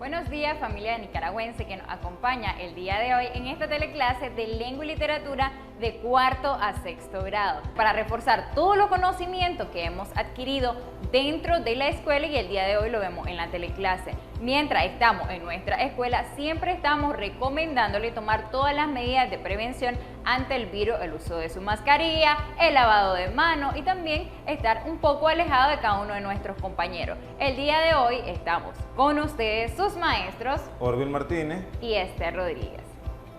Buenos días, familia nicaragüense que nos acompaña el día de hoy en esta teleclase de Lengua y Literatura de cuarto a sexto grado, para reforzar todos los conocimientos que hemos adquirido dentro de la escuela, y el día de hoy lo vemos en la teleclase. Mientras estamos en nuestra escuela, siempre estamos recomendándole tomar todas las medidas de prevención ante el virus, el uso de su mascarilla, el lavado de manos y también estar un poco alejado de cada uno de nuestros compañeros. El día de hoy estamos con ustedes, sus maestros Orville Martínez y Esther Rodríguez.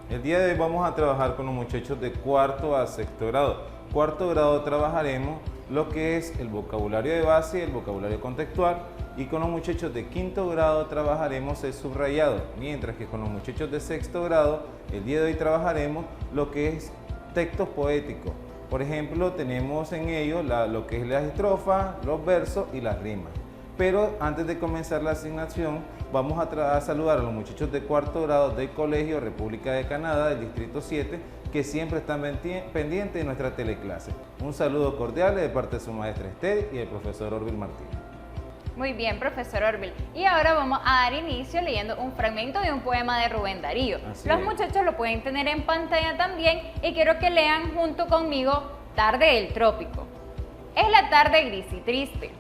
El día de hoy vamos a trabajar con los muchachos de cuarto a sexto grado. Cuarto grado trabajaremos lo que es el vocabulario de base y el vocabulario contextual, y con los muchachos de quinto grado trabajaremos el subrayado, mientras que con los muchachos de sexto grado el día de hoy trabajaremos lo que es textos poéticos. Por ejemplo, tenemos en ellos lo que es las estrofas, los versos y las rimas. Pero antes de comenzar la asignación, vamos a saludar a los muchachos de cuarto grado del Colegio República de Canadá, del Distrito 7, que siempre están pendientes de nuestra teleclase. Un saludo cordial de parte de su maestra Esther y el profesor Orville Martínez. Muy bien, profesor Orville. Y ahora vamos a dar inicio leyendo un fragmento de un poema de Rubén Darío. Los muchachos lo pueden tener en pantalla también, y quiero que lean junto conmigo Tarde del Trópico. Es la tarde gris y triste.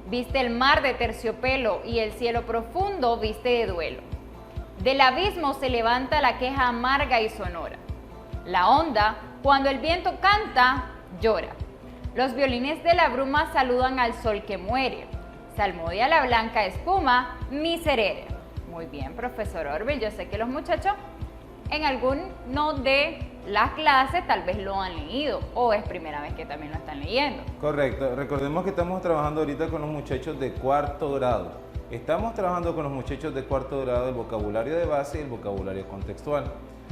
Viste el mar de terciopelo y el cielo profundo viste de duelo. Del abismo se levanta la queja amarga y sonora. La onda, cuando el viento canta, llora. Los violines de la bruma saludan al sol que muere. Salmodia la blanca espuma, miserere. Muy bien, profesor Orville, yo sé que los muchachos en alguno de las clases tal vez lo han leído, o es primera vez que también lo están leyendo. Correcto, recordemos que estamos trabajando ahorita con los muchachos de cuarto grado. Estamos trabajando con los muchachos de cuarto grado el vocabulario de base y el vocabulario contextual.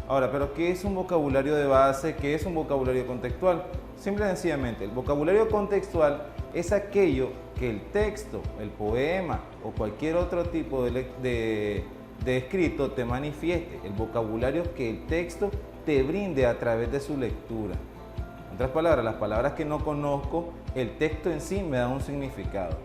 Ahora, ¿pero qué es un vocabulario de base? ¿Qué es un vocabulario contextual? Simple y sencillamente, el vocabulario contextual es aquello que el texto, el poema o cualquier otro tipo de escrito te manifieste, el vocabulario que el texto te brinde a través de su lectura. En otras palabras, las palabras que no conozco, el texto en sí me da un significado.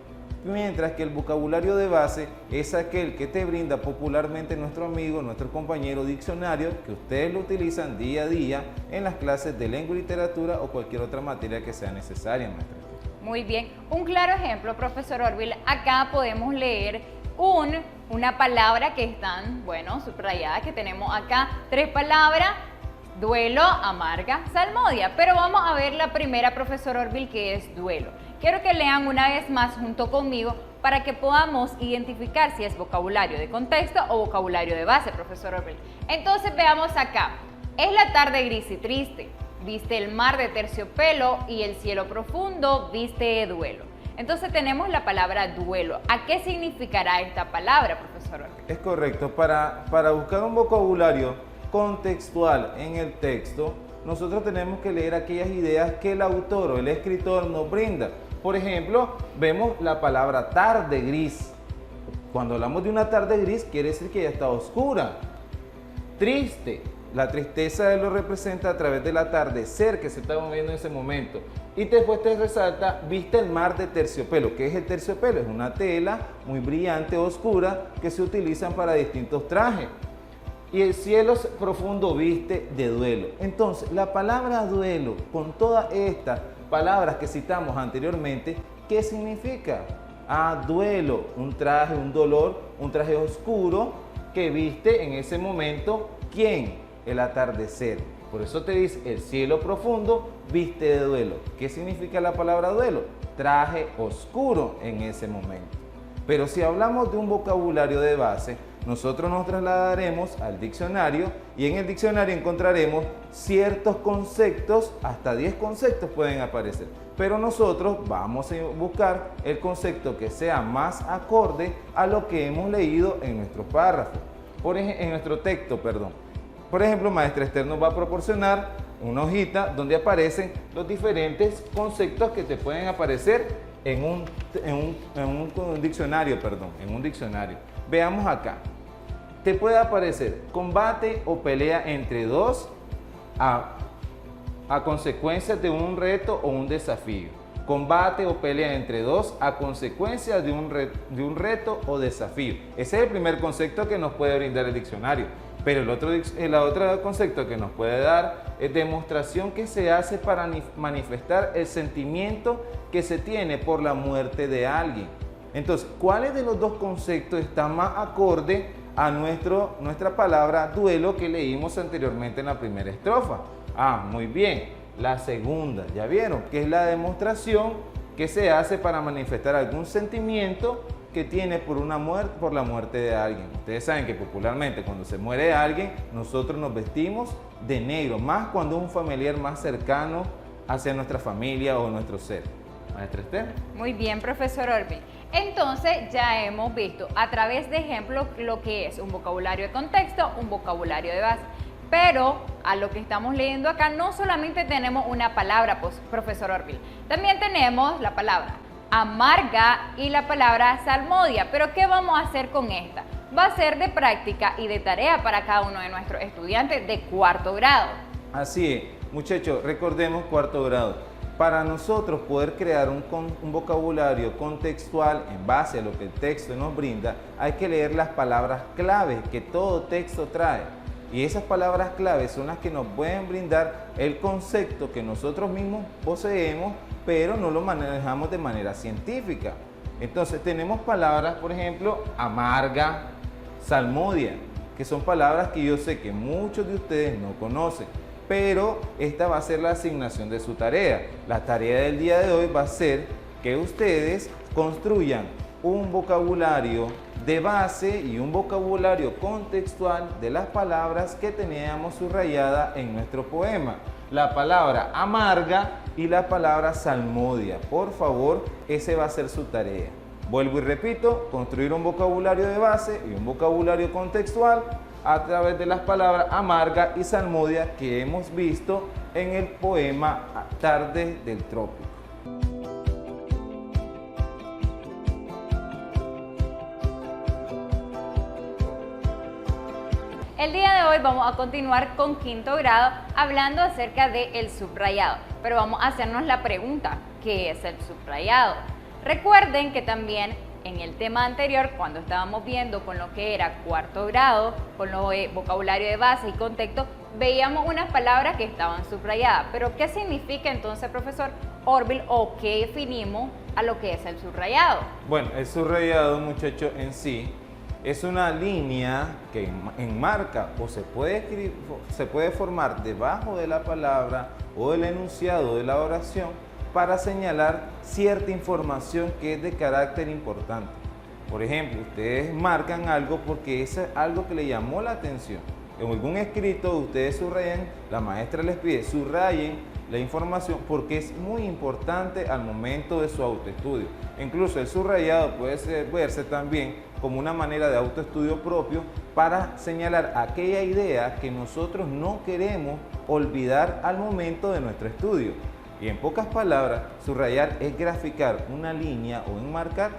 Mientras que el vocabulario de base es aquel que te brinda popularmente nuestro amigo, nuestro compañero diccionario, que ustedes lo utilizan día a día en las clases de lengua y literatura o cualquier otra materia que sea necesaria, maestra. Muy bien, un claro ejemplo, profesor Orville, acá podemos leer una palabra que están, subrayadas, que tenemos acá 3 palabras: duelo, amarga, salmodia. Pero vamos a ver la primera, profesor Orville, que es duelo. Quiero que lean una vez más junto conmigo para que podamos identificar si es vocabulario de contexto o vocabulario de base, profesor Orville. Entonces veamos acá. Es la tarde gris y triste. Viste el mar de terciopelo y el cielo profundo viste de duelo. Entonces tenemos la palabra duelo. ¿A qué significará esta palabra, profesor Orville? Es correcto. Para buscar un vocabulario contextual en el texto, nosotros tenemos que leer aquellas ideas que el autor o el escritor nos brinda. Por ejemplo, vemos la palabra tarde gris. Cuando hablamos de una tarde gris, quiere decir que ya está oscura. Triste. La tristeza él lo representa a través del atardecer que se está moviendo en ese momento. Y después te resalta, viste el mar de terciopelo. ¿Qué es el terciopelo? Es una tela muy brillante, oscura, que se utilizan para distintos trajes. Y el cielo profundo viste de duelo. Entonces, la palabra duelo, con todas estas palabras que citamos anteriormente, ¿qué significa? Duelo, un traje, un dolor, un traje oscuro que viste en ese momento. ¿Quién? El atardecer. Por eso te dice, el cielo profundo viste de duelo. ¿Qué significa la palabra duelo? Traje oscuro en ese momento. Pero si hablamos de un vocabulario de base, nosotros nos trasladaremos al diccionario, y en el diccionario encontraremos ciertos conceptos, hasta 10 conceptos pueden aparecer. Pero nosotros vamos a buscar el concepto que sea más acorde a lo que hemos leído en nuestro párrafo, en nuestro texto, perdón. Por ejemplo, maestra Esther nos va a proporcionar una hojita donde aparecen los diferentes conceptos que te pueden aparecer en un diccionario. Veamos acá. Te puede aparecer combate o pelea entre dos a consecuencias de un reto o un desafío. combate o pelea entre dos a consecuencia de un reto o desafío. Ese es el primer concepto que nos puede brindar el diccionario. Pero el otro concepto que nos puede dar es demostración que se hace para manifestar el sentimiento que se tiene por la muerte de alguien. Entonces, ¿cuáles de los dos conceptos están más acorde a nuestra palabra duelo que leímos anteriormente en la primera estrofa? Muy bien, la segunda, ¿ya vieron? Que es la demostración que se hace para manifestar algún sentimiento que tiene por la muerte de alguien. Ustedes saben que popularmente cuando se muere alguien, nosotros nos vestimos de negro, más cuando es un familiar más cercano hacia nuestra familia o nuestro ser. Maestra Esther. Muy bien, profesor Orville. Entonces ya hemos visto a través de ejemplos lo que es un vocabulario de contexto, un vocabulario de base. Pero a lo que estamos leyendo acá no solamente tenemos una palabra, profesor Orville, también tenemos la palabra amarga y la palabra salmodia. Pero ¿qué vamos a hacer con esta? Va a ser de práctica y de tarea para cada uno de nuestros estudiantes de cuarto grado. Así es, muchachos, recordemos cuarto grado. Para nosotros poder crear un vocabulario contextual en base a lo que el texto nos brinda, hay que leer las palabras clave que todo texto trae. Y esas palabras claves son las que nos pueden brindar el concepto que nosotros mismos poseemos, pero no lo manejamos de manera científica. Entonces tenemos palabras, por ejemplo, amarga, salmodia, que son palabras que yo sé que muchos de ustedes no conocen, pero esta va a ser la asignación de su tarea. La tarea del día de hoy va a ser que ustedes construyan un vocabulario de base y un vocabulario contextual de las palabras que teníamos subrayadas en nuestro poema. La palabra amarga y la palabra salmodia. Por favor, ese va a ser su tarea. Vuelvo y repito, construir un vocabulario de base y un vocabulario contextual a través de las palabras amarga y salmodia que hemos visto en el poema Tardes del Trópico. El día de hoy vamos a continuar con quinto grado hablando acerca del subrayado, pero vamos a hacernos la pregunta, ¿qué es el subrayado? Recuerden que también en el tema anterior, cuando estábamos viendo con lo que era cuarto grado, con lo de vocabulario de base y contexto, veíamos unas palabras que estaban subrayadas. Pero ¿qué significa entonces, profesor Orville, o qué definimos a lo que es el subrayado? Bueno, el subrayado, muchachos, en sí es una línea que enmarca o se puede formar debajo de la palabra o del enunciado de la oración para señalar cierta información que es de carácter importante. Por ejemplo, ustedes marcan algo porque es algo que le llamó la atención. En algún escrito ustedes subrayan, la maestra les pide subrayen la información porque es muy importante al momento de su autoestudio. Incluso el subrayado puede verse también como una manera de autoestudio propio para señalar aquella idea que nosotros no queremos olvidar al momento de nuestro estudio. Y en pocas palabras, subrayar es graficar una línea o enmarcar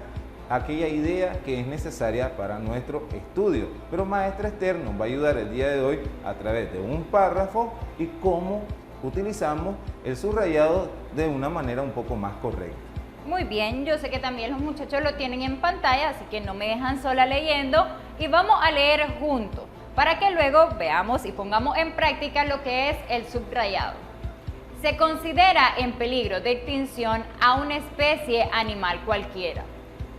aquella idea que es necesaria para nuestro estudio. Pero maestra Esther nos va a ayudar el día de hoy a través de un párrafo y cómo utilizamos el subrayado de una manera un poco más correcta. Muy bien, yo sé que también los muchachos lo tienen en pantalla, así que no me dejan sola leyendo y vamos a leer juntos para que luego veamos y pongamos en práctica lo que es el subrayado. Se considera en peligro de extinción a una especie animal cualquiera,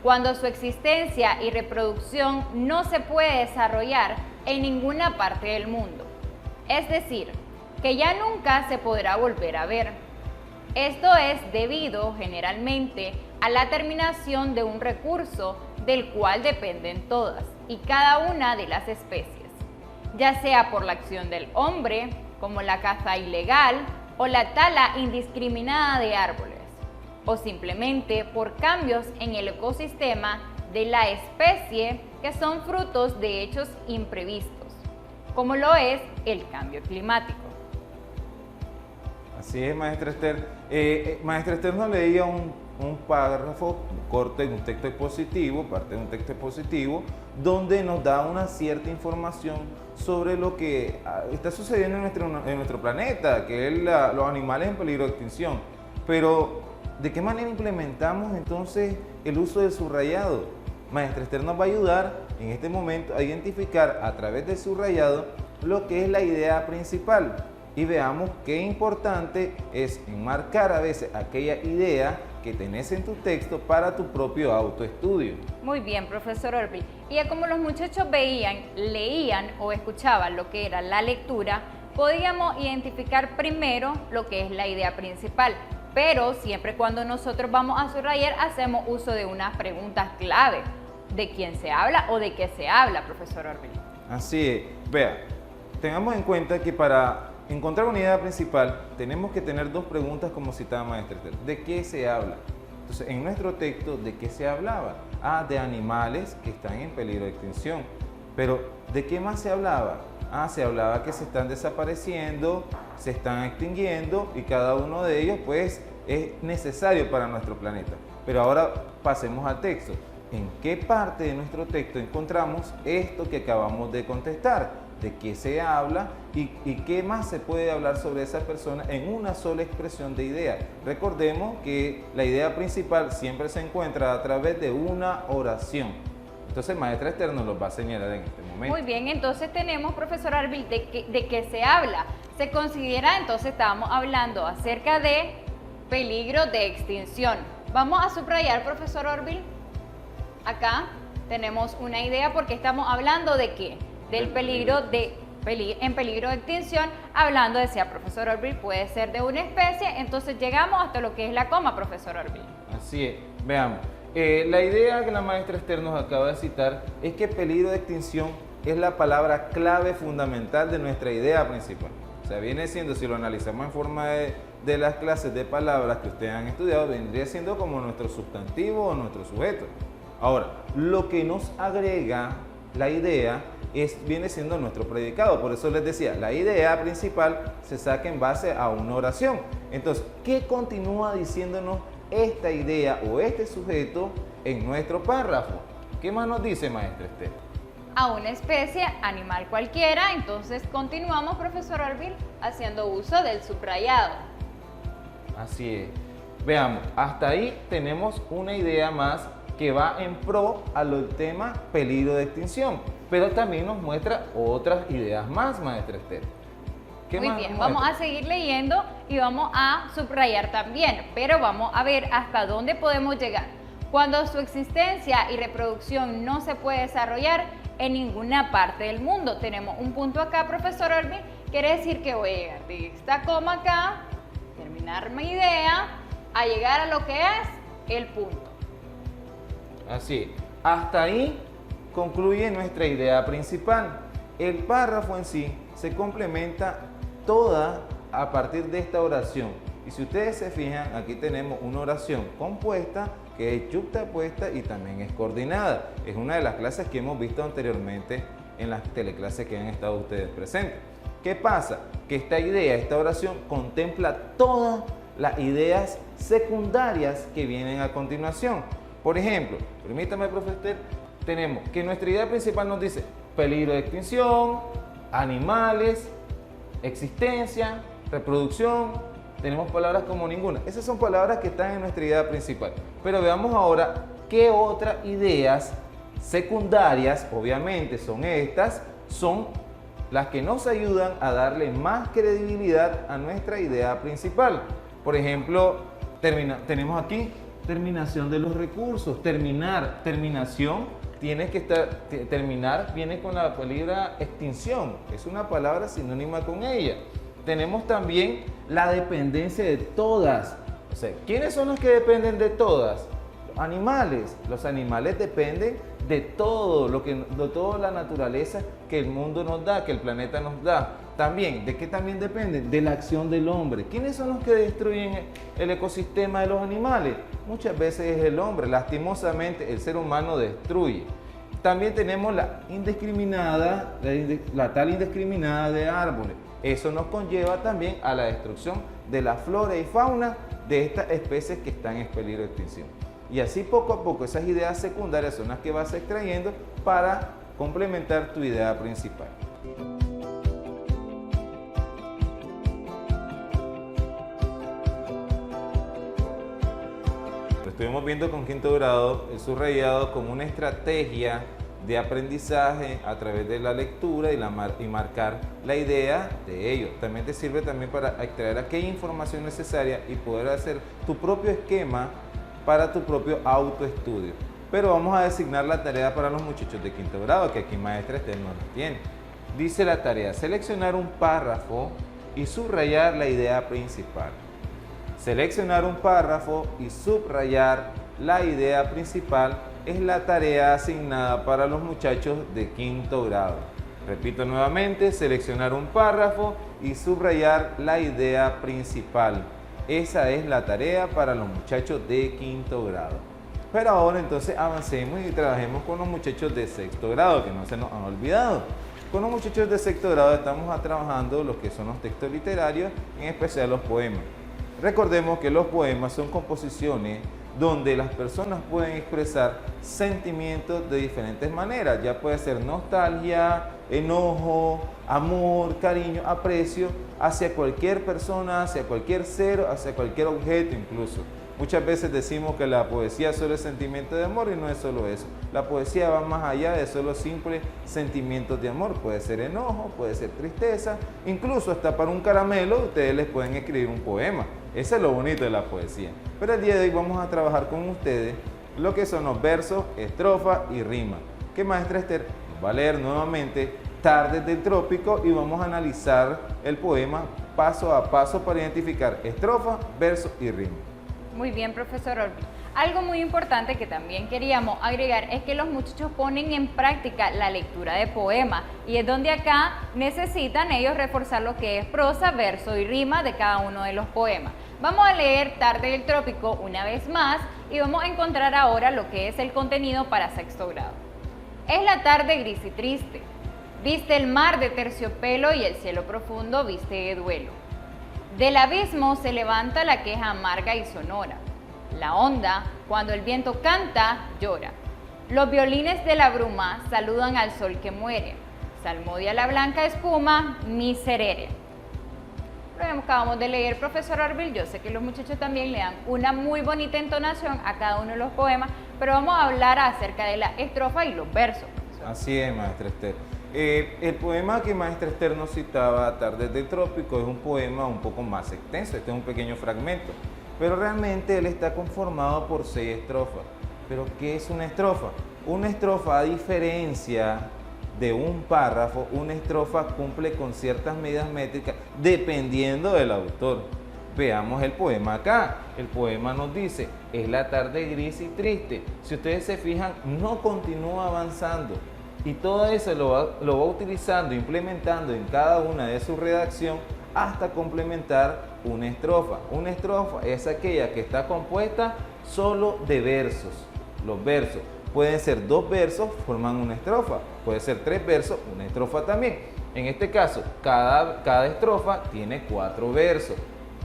cuando su existencia y reproducción no se puede desarrollar en ninguna parte del mundo. Es decir, que ya nunca se podrá volver a ver. Esto es debido generalmente a la terminación de un recurso del cual dependen todas y cada una de las especies, ya sea por la acción del hombre, como la caza ilegal o la tala indiscriminada de árboles, o simplemente por cambios en el ecosistema de la especie que son frutos de hechos imprevistos, como lo es el cambio climático. Así es, maestra Esther. Maestra Esther nos leía un párrafo, un corte de un texto expositivo, parte de un texto expositivo, donde nos da una cierta información sobre lo que está sucediendo en nuestro planeta, que es los animales en peligro de extinción. Pero ¿De qué manera implementamos entonces el uso del subrayado? Maestra Esther nos va a ayudar en este momento a identificar a través del subrayado lo que es la idea principal y veamos qué importante es enmarcar a veces aquella idea que tenés en tu texto para tu propio autoestudio. Muy bien, profesor Orville. Y ya como los muchachos veían, leían o escuchaban lo que era la lectura, podíamos identificar primero lo que es la idea principal. Pero siempre cuando nosotros vamos a subrayar, hacemos uso de unas preguntas clave. ¿De quién se habla o de qué se habla, profesor Orville? Así es. Vea, tengamos en cuenta que para encontrar una idea principal tenemos que tener dos preguntas como citaba maestra Esther. ¿De qué se habla? Entonces, en nuestro texto, ¿de qué se hablaba? De animales que están en peligro de extinción. Pero, ¿de qué más se hablaba? Se hablaba que se están desapareciendo, se están extinguiendo y cada uno de ellos pues es necesario para nuestro planeta. Pero ahora pasemos al texto. ¿En qué parte de nuestro texto encontramos esto que acabamos de contestar? ¿De qué se habla y qué más se puede hablar sobre esa persona en una sola expresión de idea? Recordemos que la idea principal siempre se encuentra a través de una oración. Entonces, maestra Esther nos los va a señalar en este momento. Muy bien, entonces tenemos, profesor Orville, de qué se habla. Se considera, entonces estábamos hablando acerca de peligro de extinción. Vamos a subrayar, profesor Orville. Acá tenemos una idea porque estamos hablando de qué, del peligro en peligro de extinción, hablando, decía profesor Orville, puede ser de una especie, entonces llegamos hasta lo que es la coma, profesor Orville. Así es, veamos. La idea que la maestra Esther nos acaba de citar es que peligro de extinción es la palabra clave fundamental de nuestra idea principal. O sea, viene siendo, si lo analizamos en forma de las clases de palabras que ustedes han estudiado, vendría siendo como nuestro sustantivo o nuestro sujeto. Ahora, lo que nos agrega la idea viene siendo nuestro predicado. Por eso les decía, la idea principal se saca en base a una oración. Entonces, ¿qué continúa diciéndonos esta idea o este sujeto en nuestro párrafo? ¿Qué más nos dice, maestra Esther? A una especie animal cualquiera, entonces continuamos, profesor Orville, haciendo uso del subrayado. Así es. Veamos, hasta ahí tenemos una idea más que va en pro al tema peligro de extinción, pero también nos muestra otras ideas más, maestra Esther. Muy bien, vamos a seguir leyendo y vamos a subrayar también, pero vamos a ver hasta dónde podemos llegar. Cuando su existencia y reproducción no se puede desarrollar en ninguna parte del mundo. Tenemos un punto acá, profesor Orville, quiere decir que voy a llegar de esta coma acá, terminar mi idea, a llegar a lo que es el punto. Así, hasta ahí concluye nuestra idea principal. El párrafo en sí se complementa toda a partir de esta oración. Y si ustedes se fijan, aquí tenemos una oración compuesta que es yuxtapuesta y también es coordinada. Es una de las clases que hemos visto anteriormente en las teleclases que han estado ustedes presentes. ¿Qué pasa? Que esta idea, esta oración contempla todas las ideas secundarias que vienen a continuación. Por ejemplo, permítame, profesor, tenemos que nuestra idea principal nos dice peligro de extinción, animales, existencia, reproducción. Tenemos palabras como ninguna. Esas son palabras que están en nuestra idea principal. Pero veamos ahora qué otras ideas secundarias, obviamente son estas, son las que nos ayudan a darle más credibilidad a nuestra idea principal. Por ejemplo, tenemos aquí terminación de los recursos, terminación, tiene que estar, terminar viene con la palabra extinción, es una palabra sinónima con ella. Tenemos también la dependencia de todas. O sea, ¿quiénes son los que dependen de todas? Los animales. Los animales dependen de todo, de toda la naturaleza que el mundo nos da, que el planeta nos da. También, ¿de qué también dependen? De la acción del hombre. ¿Quiénes son los que destruyen el ecosistema de los animales? Muchas veces es el hombre. Lastimosamente, el ser humano destruye. También tenemos la tal indiscriminada de árboles. Eso nos conlleva también a la destrucción de la flora y fauna de estas especies que están en peligro de extinción. Y así poco a poco esas ideas secundarias son las que vas extrayendo para complementar tu idea principal. estuvimos viendo con quinto grado, el subrayado como una estrategia de aprendizaje a través de la lectura y marcar la idea de ello. También te sirve también para extraer aquella información necesaria y poder hacer tu propio esquema para tu propio autoestudio. Pero vamos a designar la tarea para los muchachos de quinto grado, que aquí maestra Esther no la tiene. Dice la tarea, seleccionar un párrafo y subrayar la idea principal. Seleccionar un párrafo y subrayar la idea principal es la tarea asignada para los muchachos de quinto grado. Repito nuevamente, seleccionar un párrafo y subrayar la idea principal. Esa es la tarea para los muchachos de quinto grado. Pero ahora entonces avancemos y trabajemos con los muchachos de sexto grado, que no se nos han olvidado. Con los muchachos de sexto grado estamos trabajando lo que son los textos literarios, en especial los poemas. Recordemos que los poemas son composiciones donde las personas pueden expresar sentimientos de diferentes maneras. Ya puede ser nostalgia, enojo, amor, cariño, aprecio hacia cualquier persona, hacia cualquier ser, hacia cualquier objeto incluso. Muchas veces decimos que la poesía solo es sentimiento de amor y no es solo eso. La poesía va más allá de solo simples sentimientos de amor. Puede ser enojo, puede ser tristeza, incluso hasta para un caramelo ustedes les pueden escribir un poema. Eso es lo bonito de la poesía. Pero el día de hoy vamos a trabajar con ustedes lo que son los versos, estrofa y rima, que maestra Esther va a leer nuevamente Tardes del Trópico y vamos a analizar el poema paso a paso para identificar estrofa, verso y rima. Muy bien, profesor Orbi. Algo muy importante que también queríamos agregar es que los muchachos ponen en práctica la lectura de poemas y es donde acá necesitan ellos reforzar lo que es prosa, verso y rima de cada uno de los poemas. Vamos a leer Tarde del Trópico una vez más y vamos a encontrar ahora lo que es el contenido para sexto grado. Es la tarde gris y triste, viste el mar de terciopelo y el cielo profundo viste de duelo. Del abismo se levanta la queja amarga y sonora. La onda, cuando el viento canta, llora. Los violines de la bruma saludan al sol que muere. Salmodia la blanca espuma, miserere. Lo acabamos de leer, profesor Orville. Yo sé que los muchachos también le dan una muy bonita entonación a cada uno de los poemas, pero vamos a hablar acerca de la estrofa y los versos, profesor. Así es, maestra Esther. El poema que maestra Esther nos citaba, Tardes del Trópico, es un poema un poco más extenso. Este es un pequeño fragmento, pero realmente él está conformado por 6 estrofas. ¿Pero qué es una estrofa? Una estrofa, a diferencia de un párrafo, una estrofa cumple con ciertas medidas métricas dependiendo del autor. Veamos el poema acá. El poema nos dice, es la tarde gris y triste. Si ustedes se fijan, no continúa avanzando. Y todo eso lo va utilizando, implementando en cada una de su redacción hasta complementar una estrofa. Una estrofa es aquella que está compuesta solo de versos. Los versos pueden ser 2 versos, forman una estrofa. Puede ser 3 versos, una estrofa también. En este caso, cada estrofa tiene 4 versos.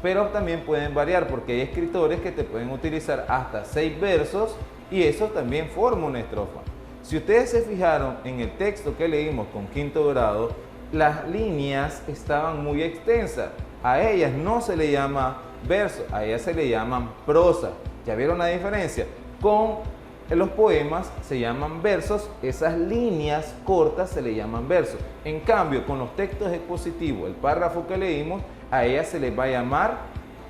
Pero también pueden variar porque hay escritores que te pueden utilizar hasta 6 versos y eso también forma una estrofa. Si ustedes se fijaron en el texto que leímos con quinto grado, las líneas estaban muy extensas. A ellas no se le llama verso, a ellas se le llaman prosa. ¿Ya vieron la diferencia? Con los poemas se llaman versos, esas líneas cortas se le llaman versos. En cambio, con los textos expositivos, el párrafo que leímos, a ellas se les va a llamar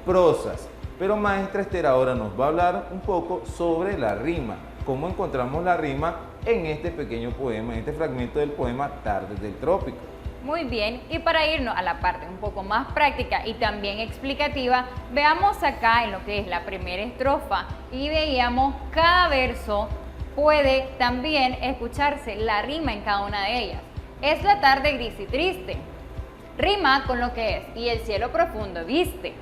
prosas. Pero maestra Esther ahora nos va a hablar un poco sobre la rima. Cómo encontramos la rima en este pequeño poema, en este fragmento del poema Tardes del Trópico. Muy bien, y para irnos a la parte un poco más práctica y también explicativa, veamos acá en lo que es la primera estrofa y veíamos cada verso puede también escucharse la rima en cada una de ellas. Es la tarde gris y triste, rima con lo que es, y el cielo profundo viste.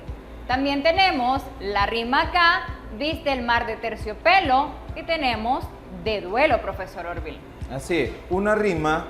También tenemos la rima acá, viste el mar de terciopelo, y tenemos de duelo, profesor Orville. Así es, una rima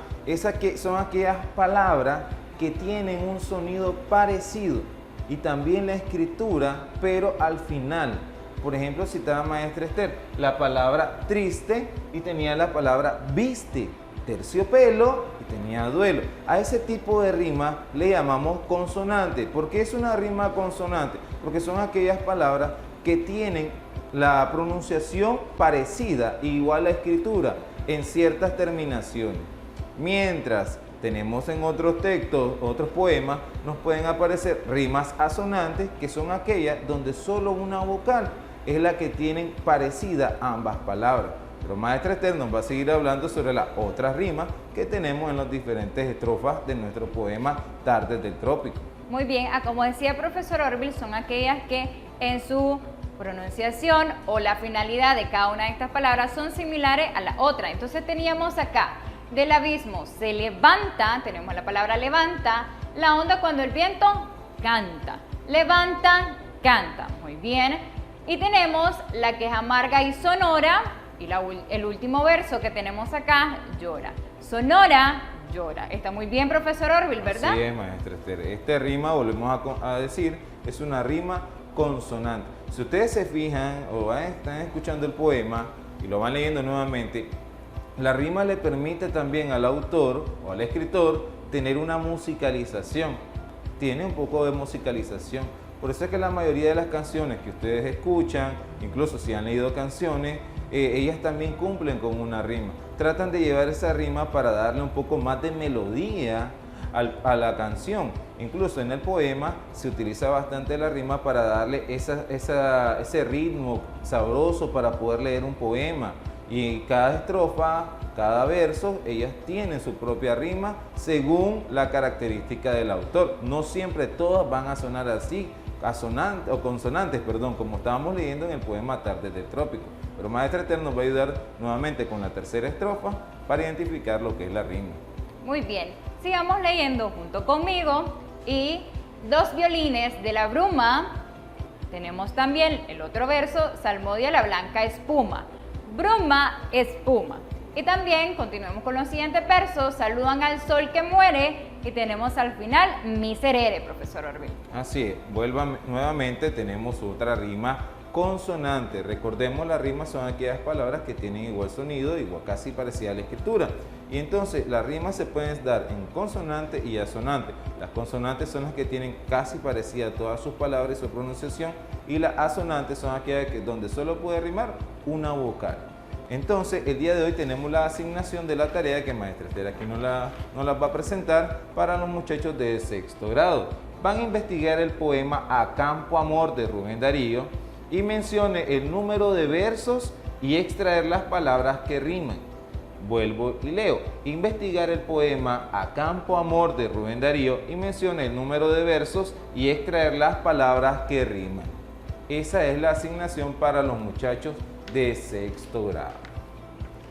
son aquellas palabras que tienen un sonido parecido y también la escritura, pero al final. Por ejemplo, citaba maestra Esther la palabra triste y tenía la palabra viste, terciopelo y tenía duelo. A ese tipo de rima le llamamos consonante. ¿Por qué es una rima consonante? Porque son aquellas palabras que tienen la pronunciación parecida, igual a la escritura, en ciertas terminaciones. Mientras tenemos en otros textos, otros poemas, nos pueden aparecer rimas asonantes, que son aquellas donde solo una vocal es la que tienen parecida ambas palabras. Pero maestra Esther nos va a seguir hablando sobre las otras rimas que tenemos en las diferentes estrofas de nuestro poema Tardes del Trópico. Muy bien, como decía el profesor Orville, son aquellas que en su pronunciación o la finalidad de cada una de estas palabras son similares a la otra. Entonces teníamos acá, del abismo se levanta, tenemos la palabra levanta, la onda cuando el viento canta. Levanta, canta. Muy bien. Y tenemos la que es amarga y sonora, y el último verso que tenemos acá, llora. Sonora, llora. Está muy bien, profesor Orville, ¿verdad? Sí, maestra Esther. Esta rima, volvemos a decir, es una rima consonante. Si ustedes se fijan o están escuchando el poema y lo van leyendo nuevamente, la rima le permite también al autor o al escritor tener una musicalización. Tiene un poco de musicalización. Por eso es que la mayoría de las canciones que ustedes escuchan, incluso si han leído canciones, ellas también cumplen con una rima. Tratan de llevar esa rima para darle un poco más de melodía a la canción. Incluso en el poema se utiliza bastante la rima para darle ese ritmo sabroso para poder leer un poema. Y cada estrofa, cada verso, ellas tienen su propia rima según la característica del autor. No siempre todas van a sonar así, consonantes, como estábamos leyendo en el poema Tardes del Trópico. Pero maestra Esther nos va a ayudar nuevamente con la tercera estrofa para identificar lo que es la rima. Muy bien, sigamos leyendo junto conmigo. Y dos violines de la bruma, tenemos también el otro verso, salmodia la blanca espuma. Bruma, espuma. Y también continuemos con los siguientes versos, saludan al sol que muere, y tenemos al final miserere, profesor Orville. Así es, nuevamente tenemos otra rima consonante. Recordemos, las rimas son aquellas palabras que tienen igual sonido, igual casi parecida a la escritura. Y entonces las rimas se pueden dar en consonante y asonante. Las consonantes son las que tienen casi parecida a todas sus palabras y su pronunciación, y las asonantes son aquellas donde solo puede rimar una vocal. Entonces, el día de hoy tenemos la asignación de la tarea que maestra Esther aquí nos la va a presentar para los muchachos de sexto grado. Van a investigar el poema A Campo Amor de Rubén Darío y mencione el número de versos y extraer las palabras que riman. Vuelvo y leo. Investigar el poema A Campo Amor de Rubén Darío y mencione el número de versos y extraer las palabras que riman. Esa es la asignación para los muchachos de sexto grado.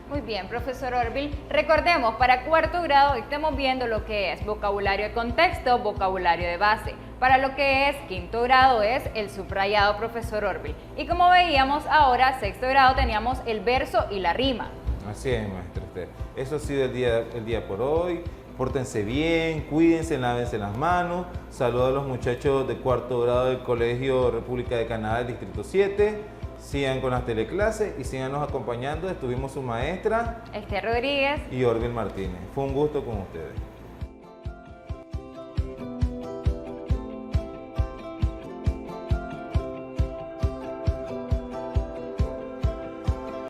Muy bien, profesor Orville. Recordemos, para cuarto grado hoy estamos viendo lo que es vocabulario de contexto, vocabulario de base. Para lo que es quinto grado es el subrayado, profesor Orville. Y como veíamos ahora, sexto grado teníamos el verso y la rima. Así es, maestra Esther. Eso ha sido el día por hoy. Pórtense bien, cuídense, lávense las manos. Saludos a los muchachos de cuarto grado del Colegio República de Canadá del Distrito 7. Sigan con las teleclases y síganos acompañando. Estuvimos su maestra Esther Rodríguez y Orville Martínez. Fue un gusto con ustedes.